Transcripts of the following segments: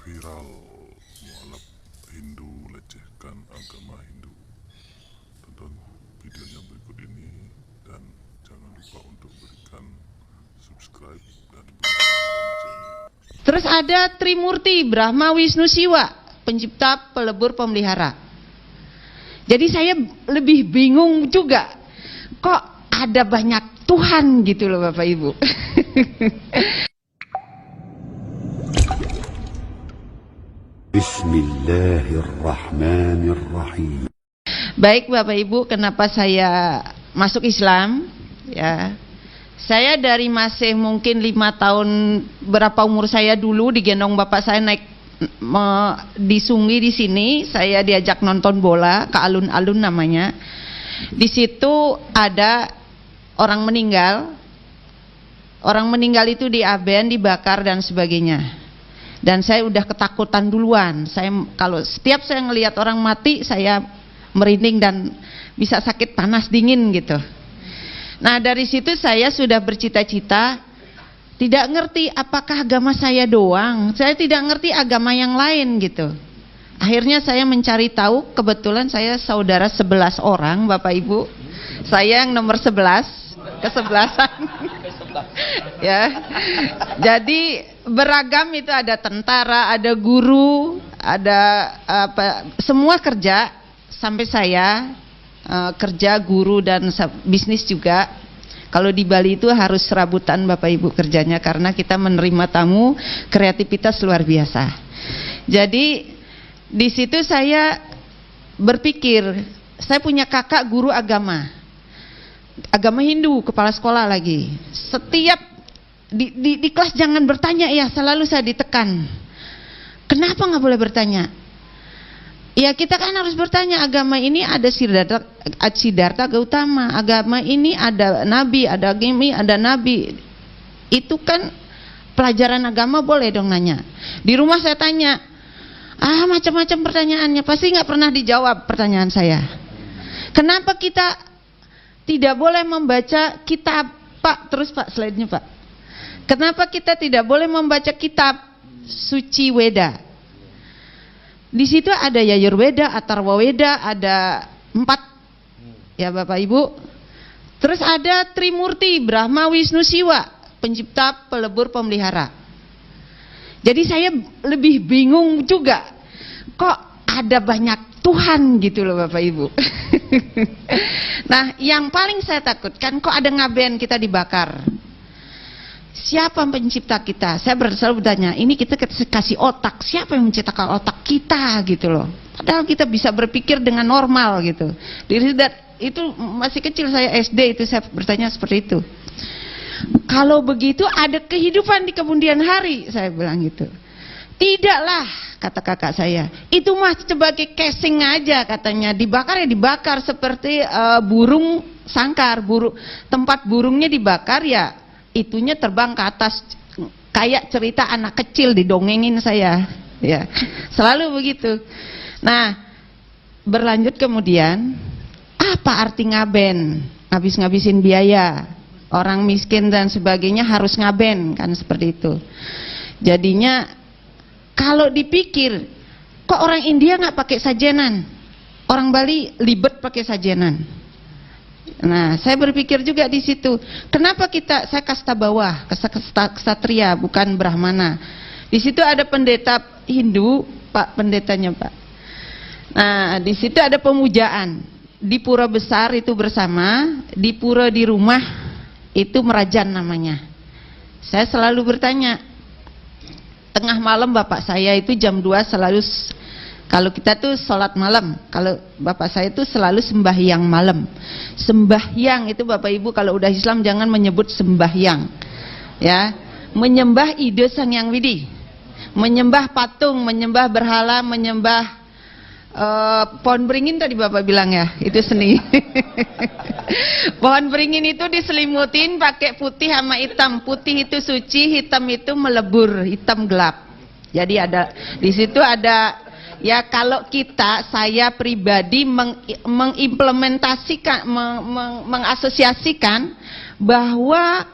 Viral mualaf Hindu lecehkan agama Hindu. Tonton videonya berikut ini dan jangan lupa untuk berikan subscribe dan berikan loncengnya. Terus ada Trimurti, Brahma, Wisnu, Siwa, pencipta, pelebur, pemelihara. Jadi saya lebih bingung juga, kok ada banyak Tuhan gitu loh Bapak Ibu. Bismillahirrahmanirrahim. Baik Bapak Ibu, kenapa saya masuk Islam? Ya, saya dari masih mungkin 5 tahun, berapa umur saya dulu digendong bapak saya naik di Sungi di sini. Saya diajak nonton bola ke alun-alun namanya. Di situ ada orang meninggal. Orang meninggal itu diaben, dibakar dan sebagainya. Dan saya udah ketakutan duluan. Kalau setiap saya ngelihat orang mati, saya merinding dan bisa sakit panas dingin gitu. Nah dari situ saya sudah bercita-cita, tidak ngerti apakah agama saya doang. Saya tidak ngerti agama yang lain gitu. Akhirnya saya mencari tahu, kebetulan saya saudara 11 orang Bapak Ibu. Saya yang nomor 11, kesebelasan. Ya. Jadi beragam itu, ada tentara, ada guru, ada semua kerja. Sampai saya kerja, guru dan bisnis juga. Kalau di Bali itu harus serabutan Bapak Ibu kerjanya, karena kita menerima tamu, kreativitas luar biasa. Jadi di situ saya berpikir, saya punya kakak guru agama Hindu, kepala sekolah lagi. Setiap di kelas jangan bertanya ya, selalu saya ditekan. Kenapa nggak boleh bertanya? Ya kita kan harus bertanya, agama ini ada Siddhartha Gautama, agama ini ada nabi, ada agami, ada nabi. Itu kan pelajaran agama, boleh dong nanya. Di rumah saya tanya, macam-macam pertanyaannya, pasti nggak pernah dijawab pertanyaan saya. Kenapa kita tidak boleh membaca kitab, Pak? Terus Pak, slide-nya Pak. Kenapa kita tidak boleh membaca kitab suci Weda? Di situ ada Yajurweda, Atharva Weda, ada 4 ya Bapak Ibu. Terus ada Trimurti, Brahma, Wisnu, Siwa, pencipta, pelebur, pemelihara. Jadi saya lebih bingung juga, kok ada banyak Tuhan gitu loh Bapak Ibu. Nah yang paling saya takutkan, kok ada ngaben kita dibakar. Siapa pencipta kita? Saya selalu bertanya, ini kita kasih otak, siapa yang menciptakan otak kita gitu loh. Padahal kita bisa berpikir dengan normal gitu. Itu masih kecil, saya SD itu saya bertanya seperti itu. Kalau begitu ada kehidupan di kemudian hari, saya bilang gitu. Tidaklah, kata kakak saya, itu mah sebagai casing aja katanya, dibakar ya dibakar seperti burung sangkar, tempat burungnya dibakar ya itunya terbang ke atas, kayak cerita anak kecil didongengin saya, ya selalu begitu. Nah berlanjut kemudian, apa arti ngaben? Ngabisin biaya, orang miskin dan sebagainya harus ngaben kan, seperti itu. Jadinya kalau dipikir, kok orang India nggak pakai sajenan, orang Bali libet pakai sajenan. Nah, saya berpikir juga di situ, kenapa saya kasta bawah, ksatria, bukan Brahmana. Di situ ada pendeta Hindu, Pak pendetanya Pak. Nah, di situ ada pemujaan. Di pura besar itu bersama, di pura di rumah itu merajan namanya. Saya selalu bertanya, tengah malam bapak saya itu jam 2 selalu, kalau kita tuh sholat malam, kalau bapak saya itu selalu sembahyang malam. Sembahyang itu Bapak Ibu kalau udah Islam jangan menyebut sembahyang, ya, menyembah ide Sang Hyang Widi, menyembah patung, menyembah berhala, menyembah pohon beringin tadi Bapak bilang ya, itu seni. Pohon beringin itu diselimutin pakai putih sama hitam. Putih itu suci, hitam itu melebur, hitam gelap. Jadi ada di situ ada. Ya kalau saya pribadi mengimplementasikan, mengasosiasikan bahwa,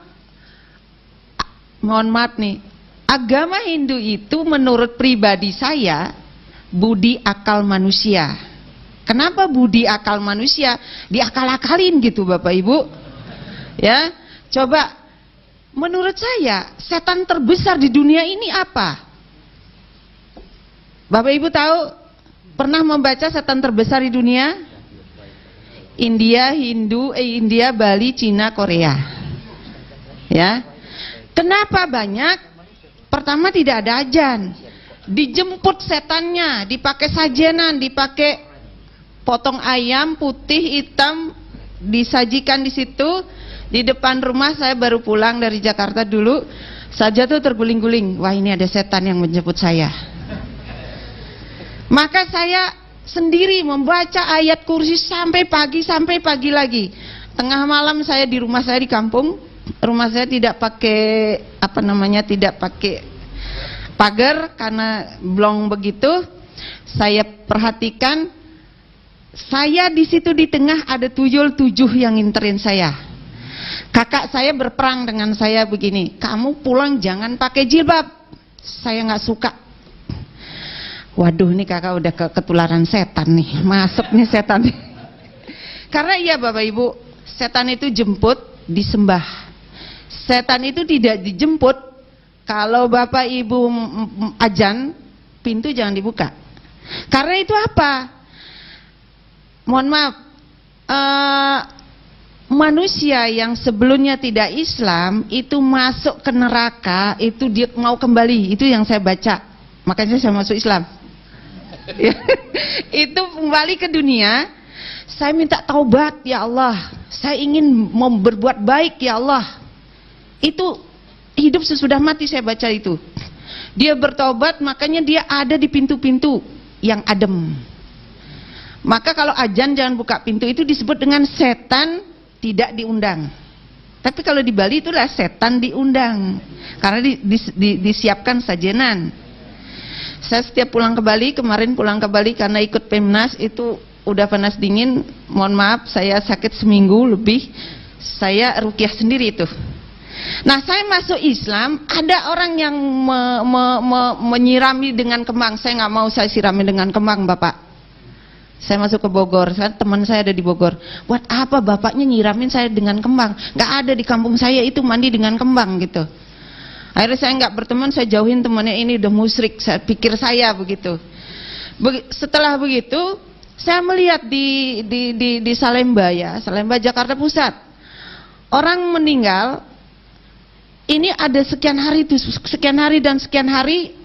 mohon maaf nih, agama Hindu itu menurut pribadi saya budi akal manusia. Kenapa budi akal manusia? Diakal-akalin gitu Bapak Ibu. Ya, coba menurut saya setan terbesar di dunia ini apa? Bapak Ibu tahu, pernah membaca setan terbesar di dunia? India, India, Bali, Cina, Korea. Ya. Kenapa banyak? Pertama tidak ada ajan. Dijemput setannya, dipakai sajenan, dipakai potong ayam putih hitam, disajikan di situ di depan rumah. Saya baru pulang dari Jakarta dulu, saja tuh terguling-guling. Wah, ini ada setan yang menjemput saya. Maka saya sendiri membaca ayat kursi sampai pagi lagi. Tengah malam saya di rumah saya di kampung. Rumah saya tidak pakai tidak pakai pagar karena blong begitu. Saya perhatikan, saya di situ di tengah ada tuyul 7 yang nginterin saya. Kakak saya berperang dengan saya begini, kamu pulang jangan pakai jilbab. Saya nggak suka. Waduh, nih kakak udah ketularan setan nih, masuk nih setan. Karena iya Bapak Ibu, setan itu jemput, disembah. Setan itu tidak dijemput. Kalau Bapak Ibu ajan, pintu jangan dibuka. Karena itu apa? Mohon maaf, manusia yang sebelumnya tidak Islam itu masuk ke neraka, itu dia mau kembali. Itu yang saya baca, makanya saya masuk Islam. Itu kembali ke dunia. Saya minta taubat ya Allah, saya ingin berbuat baik ya Allah. Itu hidup sesudah mati, saya baca itu. Dia bertobat, makanya dia ada di pintu-pintu yang adem. Maka kalau ajan jangan buka pintu, itu disebut dengan setan tidak diundang. Tapi kalau di Bali itulah setan diundang, karena disiapkan sajenan. Saya setiap pulang ke Bali, kemarin pulang ke Bali karena ikut Pemnas, itu udah panas dingin, mohon maaf saya sakit seminggu lebih, saya ruqyah sendiri itu. Nah, saya masuk Islam, ada orang yang menyirami dengan kembang. Saya nggak mau saya sirami dengan kembang Bapak. Saya masuk ke Bogor, teman saya ada di Bogor. Buat apa bapaknya nyiramin saya dengan kembang? Nggak ada di kampung saya itu mandi dengan kembang gitu. Akhirnya saya nggak berteman, saya jauhin temannya, ini udah musyrik, saya pikir saya begitu. Setelah begitu, saya melihat di Salemba ya, Salemba Jakarta Pusat, orang meninggal. Ini ada sekian hari itu, sekian hari dan sekian hari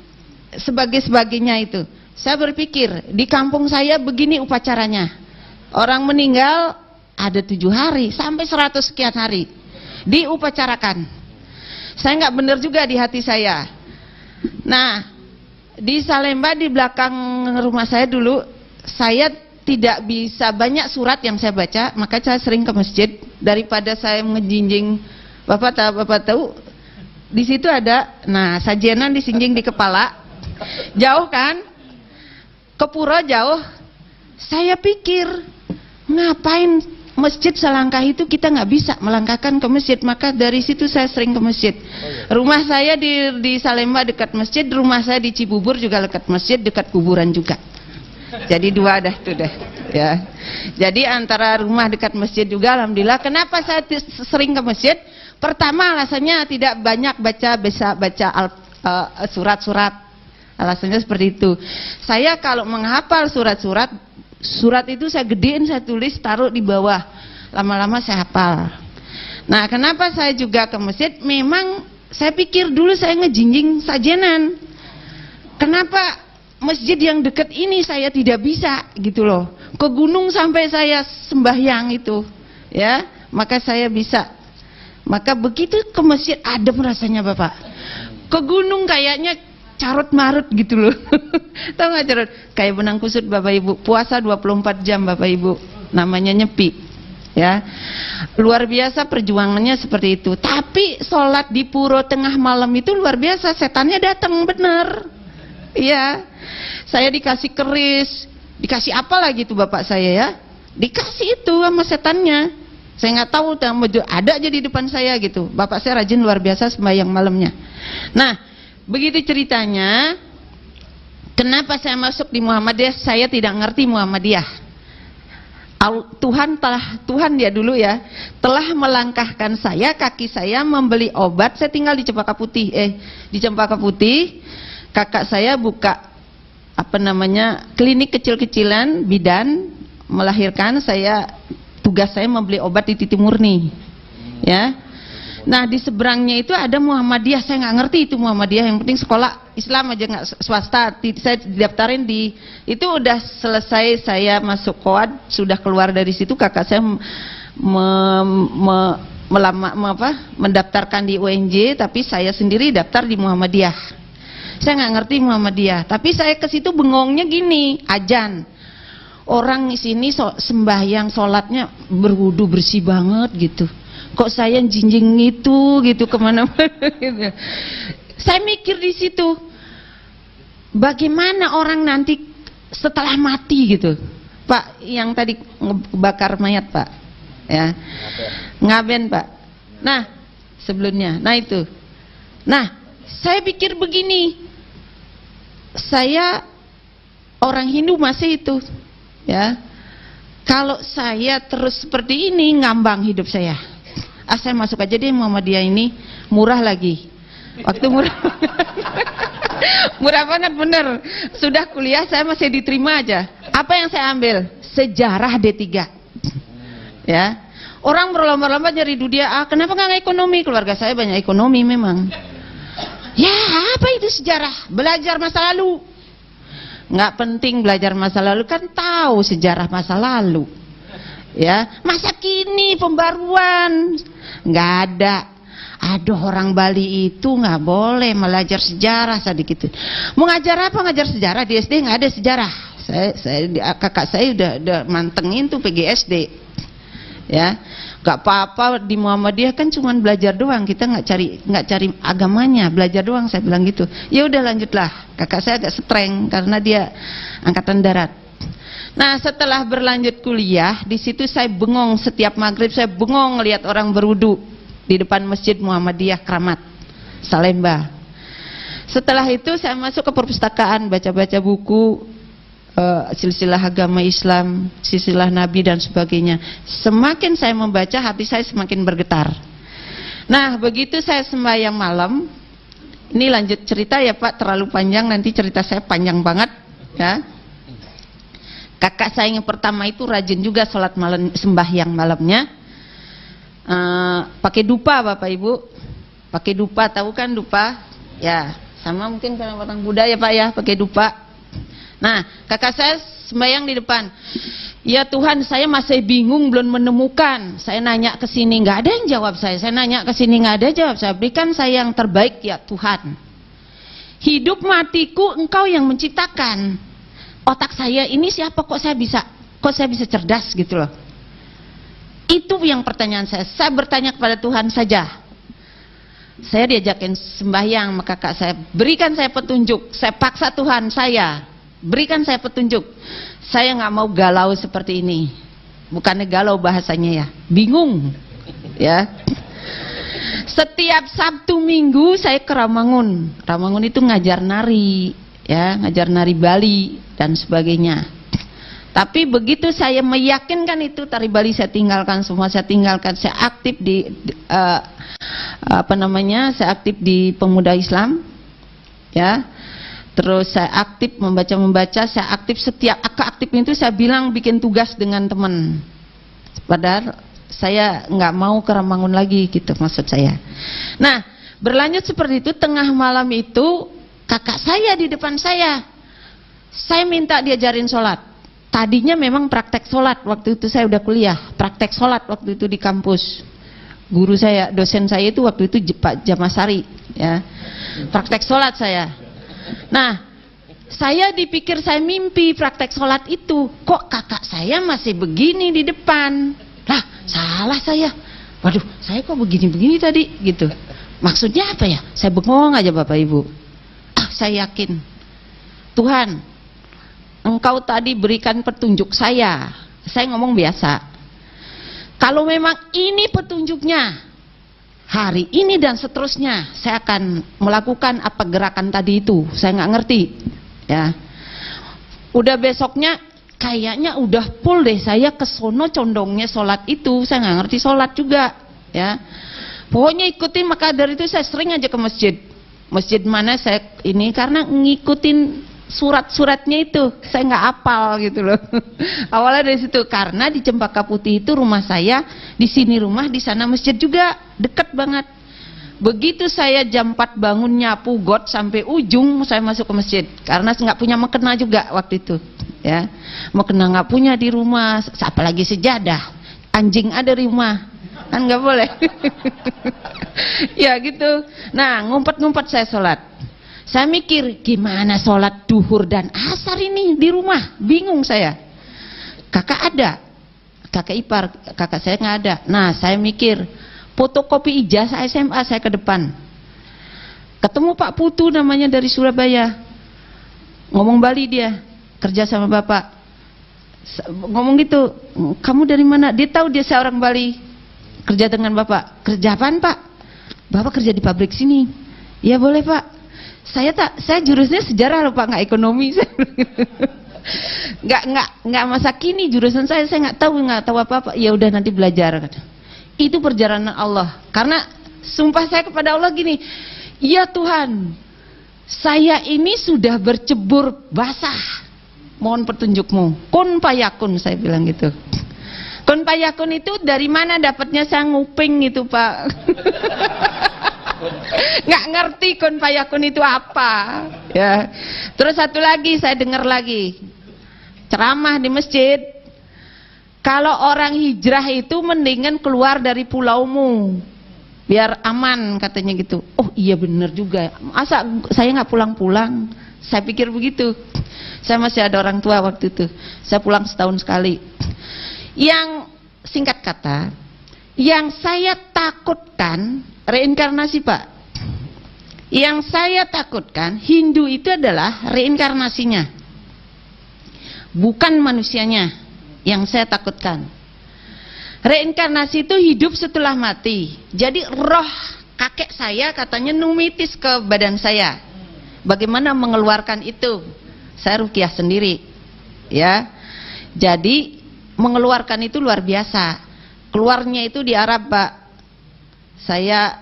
sebagainya itu. Saya berpikir di kampung saya begini upacaranya. Orang meninggal ada 7 hari sampai 100 sekian hari diupacarakan. Saya nggak benar juga di hati saya. Nah, di Salemba di belakang rumah saya dulu, saya tidak bisa banyak surat yang saya baca, maka saya sering ke masjid daripada saya ngejinjing. Bapak tahu di situ ada, nah sajenan disinjing di kepala, jauh kan, ke pura jauh. Saya pikir ngapain masjid selangkah itu, kita nggak bisa melangkahkan ke masjid. Maka dari situ saya sering ke masjid. Rumah saya di Salemba dekat masjid, rumah saya di Cibubur juga dekat masjid, dekat kuburan juga. Jadi 2 dah itu dah ya. Jadi antara rumah dekat masjid juga, alhamdulillah. Kenapa saya sering ke masjid? Pertama alasannya tidak banyak bisa baca surat-surat. Alasannya seperti itu. Saya kalau menghafal surat itu saya gedein, saya tulis, taruh di bawah. Lama-lama saya hafal. Nah, kenapa saya juga ke masjid? Memang saya pikir dulu saya ngejinjing sajenan. Kenapa masjid yang dekat ini saya tidak bisa gitu loh. Ke gunung sampai saya sembahyang itu, ya. Maka saya bisa. Maka begitu ke masjid adem rasanya Bapak. Ke gunung kayaknya carut marut gitu loh. Tahu nggak carut? Kayak benang kusut Bapak Ibu. Puasa 24 jam Bapak Ibu. Namanya nyepi. Ya. Luar biasa perjuangannya seperti itu. Tapi sholat di puro tengah malam itu luar biasa. Setannya datang bener. Iya. Saya dikasih keris, dikasih apa lagi tuh Bapak saya ya? Dikasih itu sama setannya. Saya nggak tahu, ada aja di depan saya gitu. Bapak saya rajin luar biasa sembahyang malamnya. Nah, begitu ceritanya. Kenapa saya masuk di Muhammadiyah? Saya tidak ngerti Muhammadiyah. Tuhan dia dulu ya, telah melangkahkan saya, kaki saya membeli obat. Saya tinggal di Cempaka Putih. Di Cempaka Putih, kakak saya buka klinik kecil-kecilan, bidan, melahirkan. Tugas saya membeli obat di Titi Murni. Ya. Nah, di seberangnya itu ada Muhammadiyah. Saya nggak ngerti itu Muhammadiyah. Yang penting sekolah Islam aja, nggak swasta. Saya daftarin di itu. Udah selesai saya masuk koad, sudah keluar dari situ, kakak saya mendaftarkan di UNJ, tapi saya sendiri daftar di Muhammadiyah. Saya nggak ngerti Muhammadiyah, tapi saya ke situ bengongnya gini, ajan. Orang di sini sembahyang, sholatnya berwudu bersih banget gitu. Kok saya jinjing gitu kemana-mana gitu. Saya mikir di situ, bagaimana orang nanti setelah mati gitu, Pak, yang tadi bakar mayat Pak, ya, ngaben Pak. Nah, sebelumnya, nah itu, nah saya pikir begini, saya orang Hindu masih itu, ya, kalau saya terus seperti ini ngambang hidup saya. Saya masuk aja deh Muhammadiyah ini, murah lagi. Waktu murah. Murah banget bener. Sudah kuliah saya masih diterima aja. Apa yang saya ambil? Sejarah D3. Ya. Orang berlomba-lomba nyari dunia. Kenapa nggak ekonomi? Keluarga saya banyak ekonomi memang. Ya, apa itu sejarah? Belajar masa lalu. Nggak penting belajar masa lalu, kan tahu sejarah masa lalu. Ya, masa kini pembaruan nggak ada. Aduh, orang Bali itu nggak boleh belajar sejarah sedikit. Mau ngajar apa? Ngajar sejarah di SD nggak ada sejarah. Kakak saya udah mantengin tuh PGSD. Ya, nggak apa-apa di Muhammadiyah kan cuman belajar doang. Kita nggak cari agamanya, belajar doang. Saya bilang gitu. Ya udah lanjutlah. Kakak saya agak streng karena dia angkatan darat. Nah, setelah berlanjut kuliah, di situ saya bengong setiap maghrib, saya bengong lihat orang berwudu di depan Masjid Muhammadiyah Kramat, Salemba. Setelah itu saya masuk ke perpustakaan, baca-baca buku silsilah agama Islam, silsilah Nabi dan sebagainya. Semakin saya membaca, hati saya semakin bergetar. Nah, begitu saya sembahyang malam, ini lanjut cerita ya Pak, terlalu panjang, nanti cerita saya panjang banget ya. Kakak saya yang pertama itu rajin juga sholat malam, sembahyang malamnya. Pakai dupa Bapak Ibu, pakai dupa, tahu kan dupa? Ya, sama mungkin kalau orang Buddha ya Pak ya, pakai dupa. Nah, kakak saya sembahyang di depan. Ya Tuhan, saya masih bingung, belum menemukan. Saya nanya ke sini nggak ada yang jawab saya. Saya nanya ke sini nggak ada jawab saya. Berikan saya yang terbaik ya Tuhan. Hidup matiku Engkau yang menciptakan. Otak saya ini siapa kok saya bisa cerdas gitu loh. Itu yang pertanyaan saya. Saya bertanya kepada Tuhan saja. Saya diajakin sembahyang, maka kakak saya berikan saya petunjuk. Saya paksa Tuhan saya, berikan saya petunjuk. Saya nggak mau galau seperti ini. Bukannya galau bahasanya ya, bingung. Ya. Setiap Sabtu Minggu saya ke Ramangun. Ramangun itu ngajar nari, ya, ngajar nari Bali dan sebagainya. Tapi begitu saya meyakinkan itu, tari Bali saya tinggalkan semua, saya tinggalkan. Saya aktif di saya aktif di Pemuda Islam, ya. Terus saya aktif membaca, saya aktif setiap aktif itu saya bilang bikin tugas dengan teman. Padahal saya nggak mau ke Ramangun lagi gitu maksud saya. Nah, berlanjut seperti itu, tengah malam itu kakak saya di depan saya minta diajarin sholat. Tadinya memang praktek sholat, waktu itu saya udah kuliah, praktek sholat waktu itu di kampus. Guru saya, dosen saya itu waktu itu Pak Jamasari, ya. Praktek sholat saya. Nah, saya dipikir saya mimpi praktek sholat itu, kok kakak saya masih begini di depan. Lah, salah saya. Waduh, saya kok begini-begini tadi gitu. Maksudnya apa ya? Saya bengong aja Bapak Ibu. Saya yakin Tuhan, Engkau tadi berikan petunjuk saya. Saya ngomong biasa. Kalau memang ini petunjuknya, hari ini dan seterusnya saya akan melakukan apa gerakan tadi itu, saya nggak ngerti ya. Udah besoknya kayaknya udah full deh, saya kesono condongnya sholat itu, saya nggak ngerti sholat juga ya. Pokoknya ikutin, maka dari itu saya sering aja ke masjid. Masjid mana saya ini, karena ngikutin surat-suratnya itu, saya nggak hafal gitu loh. Awalnya dari situ, karena di Cempaka Putih itu rumah saya, di sini rumah, di sana masjid juga, deket banget. Begitu saya jam 4 bangun nyapu got sampai ujung, saya masuk ke masjid, karena nggak punya mukena juga waktu itu, ya. Mukena nggak punya di rumah, apalagi sejadah, anjing ada di rumah, kan nggak boleh. Ya gitu. Nah, ngumpet-ngumpet saya sholat. Saya mikir, gimana sholat duhur dan asar ini di rumah? Bingung saya. Kakak ada, kakak ipar, kakak saya nggak ada. Nah, saya mikir, fotokopi ijazah SMA saya ke depan. Ketemu Pak Putu namanya dari Surabaya. Ngomong Bali dia, kerja sama Bapak. Ngomong gitu, kamu dari mana? Dia tahu dia saya orang Bali, kerja dengan Bapak. Kerja apaan Pak? Bapak kerja di pabrik sini. Ya boleh Pak. Saya jurusnya sejarah loh Pak, nggak ekonomi. nggak masa kini jurusan saya nggak tahu apa-apa. Ya udah nanti belajar. Itu perjalanan Allah. Karena sumpah saya kepada Allah gini, ya Tuhan, saya ini sudah bercebur basah. Mohon petunjukmu. Kun payakun, saya bilang gitu. Kun payakun itu dari mana dapatnya, saya nguping gitu Pak. Nggak ngerti kun payakun itu apa ya. Terus satu lagi saya dengar lagi ceramah di masjid, kalau orang hijrah itu mendingan keluar dari pulaumu biar aman katanya gitu. Oh iya bener juga, masa saya nggak pulang-pulang, saya pikir begitu. Saya masih ada orang tua waktu itu, saya pulang setahun sekali. Yang singkat kata, yang saya takutkan reinkarnasi Pak. Yang saya takutkan, Hindu itu adalah reinkarnasinya, bukan manusianya. Yang saya takutkan, reinkarnasi itu hidup setelah mati. Jadi roh kakek saya katanya numitis ke badan saya. Bagaimana mengeluarkan itu? Saya ruqyah sendiri ya. Jadi mengeluarkan itu luar biasa. Keluarnya itu di Arab Pak. Saya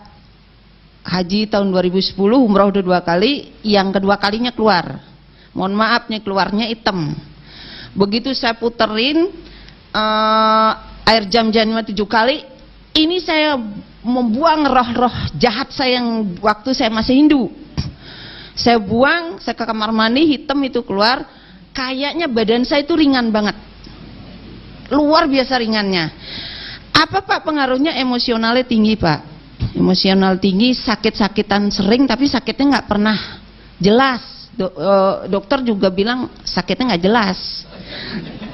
haji tahun 2010, umrah udah 2 kali, yang kedua kalinya keluar. Mohon maaf nih, keluarnya hitam. Begitu saya puterin air jam-jamnya 7 kali, ini saya membuang roh-roh jahat saya yang waktu saya masih Hindu. Saya buang, saya ke kamar mandi, hitam itu keluar. Kayaknya badan saya itu ringan banget, luar biasa ringannya. Apa Pak pengaruhnya? Emosionalnya tinggi Pak. Emosional tinggi, sakit-sakitan sering, tapi sakitnya nggak pernah jelas. Dokter juga bilang sakitnya nggak jelas,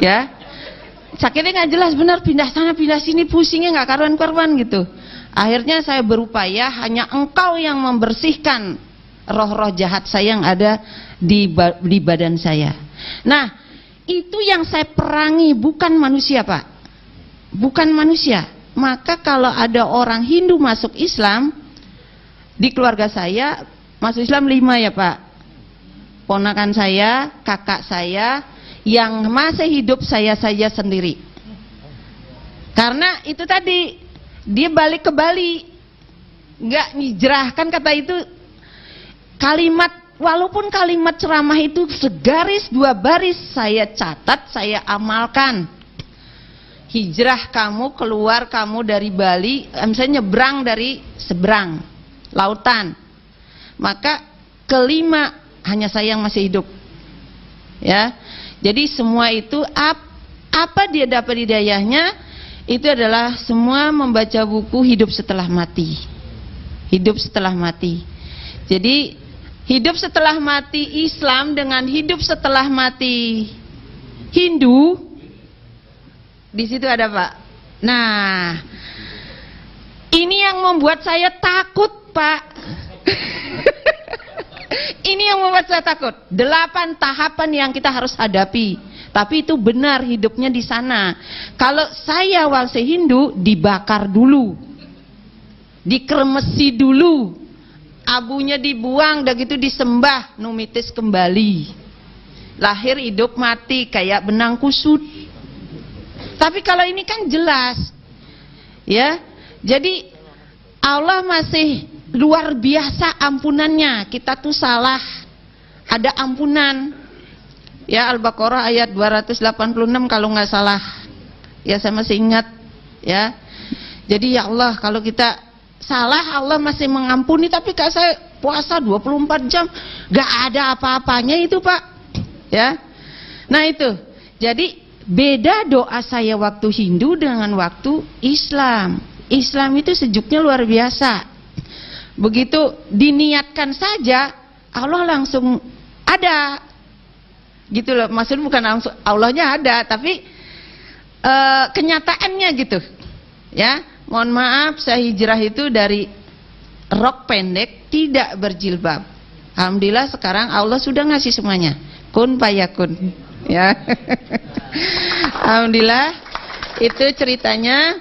ya. Sakitnya nggak jelas, benar, pindah sana pindah sini, pusingnya nggak karuan-karuan gitu. Akhirnya saya berupaya, hanya Engkau yang membersihkan roh-roh jahat saya yang ada di badan saya. Nah, itu yang saya perangi, bukan manusia Pak, bukan manusia. Maka kalau ada orang Hindu masuk Islam, di keluarga saya masuk Islam 5 ya Pak. Ponakan saya, kakak saya, yang masih hidup saya sendiri. Karena itu tadi, dia balik ke Bali, nggak hijrah, kan kata itu kalimat, walaupun kalimat ceramah itu segaris 2 baris, saya catat, saya amalkan. Hijrah kamu, keluar kamu dari Bali, misalnya nyebrang dari seberang lautan, maka kelima hanya saya yang masih hidup ya. Jadi semua itu apa dia dapat hidayahnya, itu adalah semua membaca buku hidup setelah mati. Hidup setelah mati. Jadi hidup setelah mati Islam dengan hidup setelah mati Hindu, di situ ada Pak. Nah, ini yang membuat saya takut Pak. Ini yang membuat saya takut. 8 tahapan yang kita harus hadapi. Tapi itu benar, hidupnya di sana. Kalau saya walse Hindu, dibakar dulu. dikremesi dulu, abunya dibuang, udah gitu disembah, numitis kembali, lahir hidup mati kayak benang kusut. Tapi kalau ini kan jelas, ya. Jadi Allah masih luar biasa ampunannya. Kita tuh salah, ada ampunan. Ya, Al-Baqarah ayat 286 kalau nggak salah. Ya, saya masih ingat. Ya, jadi ya Allah, kalau kita salah Allah masih mengampuni. Tapi kalau saya puasa 24 jam, nggak ada apa-apanya itu, Pak. Ya, nah itu. Jadi beda doa saya waktu Hindu dengan waktu Islam. Islam itu sejuknya luar biasa. Begitu diniatkan saja, Allah langsung ada. Gitu loh, maksudnya bukan langsung Allahnya ada, tapi kenyataannya gitu. Ya, mohon maaf, saya hijrah itu dari rok pendek, tidak berjilbab. Alhamdulillah sekarang Allah sudah ngasih semuanya. Kun payakun. Ya. Alhamdulillah, itu ceritanya.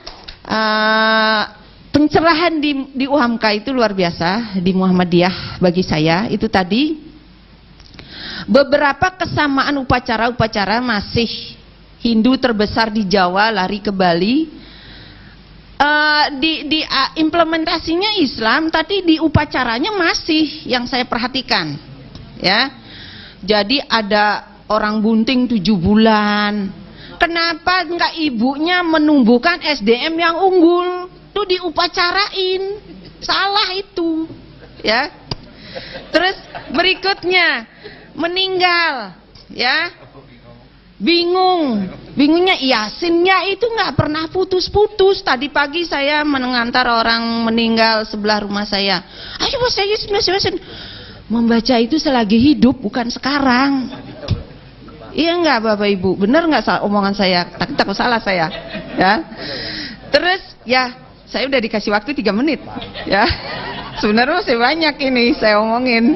Pencerahan di UHAMKA itu luar biasa, di Muhammadiyah bagi saya itu tadi. Beberapa kesamaan upacara-upacara masih Hindu terbesar di Jawa lari ke Bali. Implementasinya Islam, tapi di upacaranya masih yang saya perhatikan. Ya, jadi ada orang bunting 7 bulan. Kenapa enggak ibunya menumbuhkan SDM yang unggul? Itu diupacarain. Salah itu. Ya. Terus berikutnya meninggal, ya. Bingungnya Yasinnya itu enggak pernah putus-putus. Tadi pagi saya mengantar orang meninggal sebelah rumah saya. Ayo Mas Yasin. Membaca itu selagi hidup, bukan sekarang. Iya enggak Bapak Ibu? Benar enggak omongan saya? Takut salah saya. Ya. Terus ya, saya udah dikasih waktu 3 menit. Ya. Sebenarnya masih banyak ini saya omongin.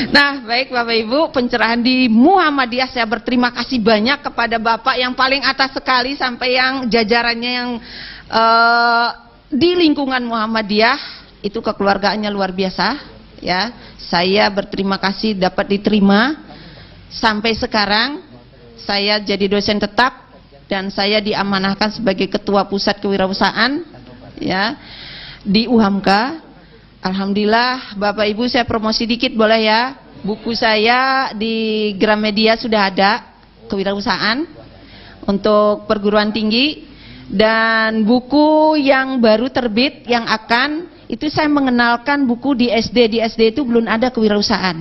Nah, baik Bapak Ibu, pencerahan di Muhammadiyah saya berterima kasih banyak kepada Bapak yang paling atas sekali sampai yang jajarannya yang di lingkungan Muhammadiyah itu kekeluargaannya luar biasa. Ya, saya berterima kasih dapat diterima sampai sekarang. Saya jadi dosen tetap dan saya diamanahkan sebagai ketua pusat kewirausahaan, ya, di UHAMKA. Alhamdulillah, Bapak Ibu, saya promosi dikit boleh ya? Buku saya di Gramedia sudah ada, kewirausahaan untuk perguruan tinggi, dan buku yang baru terbit yang akan itu saya mengenalkan buku di SD. Di SD itu belum ada kewirausahaan.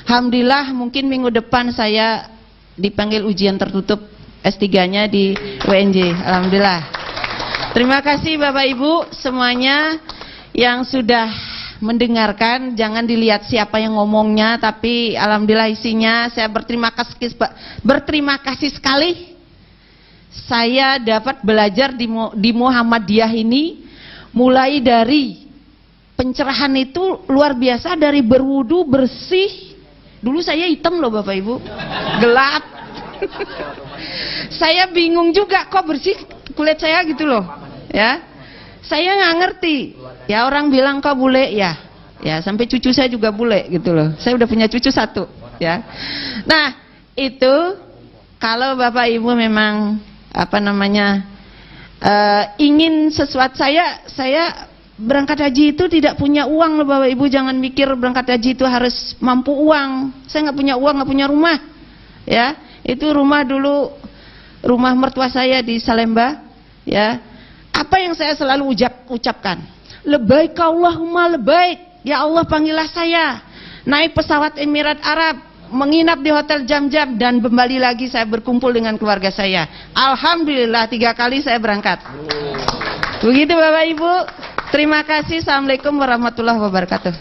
Alhamdulillah, mungkin minggu depan saya dipanggil ujian tertutup S3-nya di UNJ. Alhamdulillah. Terima kasih Bapak Ibu semuanya yang sudah mendengarkan. Jangan dilihat siapa yang ngomongnya, tapi alhamdulillah isinya. Saya berterima kasih sekali. Saya dapat belajar di Muhammadiyah ini mulai dari pencerahan itu luar biasa, dari berwudu bersih. Dulu saya hitam loh Bapak Ibu, gelap. Saya bingung juga kok bersih kulit saya gitu loh. Ya, saya nggak ngerti. Ya orang bilang kok bule ya. Ya sampai cucu saya juga bule gitu loh. Saya udah punya cucu 1. Ya. Nah itu kalau Bapak Ibu memang ingin sesuatu, saya berangkat haji itu tidak punya uang loh Bapak Ibu. Jangan mikir berangkat haji itu harus mampu uang. Saya nggak punya uang, nggak punya rumah. Ya, itu rumah dulu rumah mertua saya di Salemba. Ya, apa yang saya selalu ucapkan? Lebaik Allahumma lebaik. Ya Allah, panggillah saya. Naik pesawat Emirat Arab, menginap di Hotel Jam-Jam, dan kembali lagi saya berkumpul dengan keluarga saya. Alhamdulillah 3 kali saya berangkat. Begitu Bapak Ibu. Terima kasih. Assalamualaikum warahmatullahi wabarakatuh.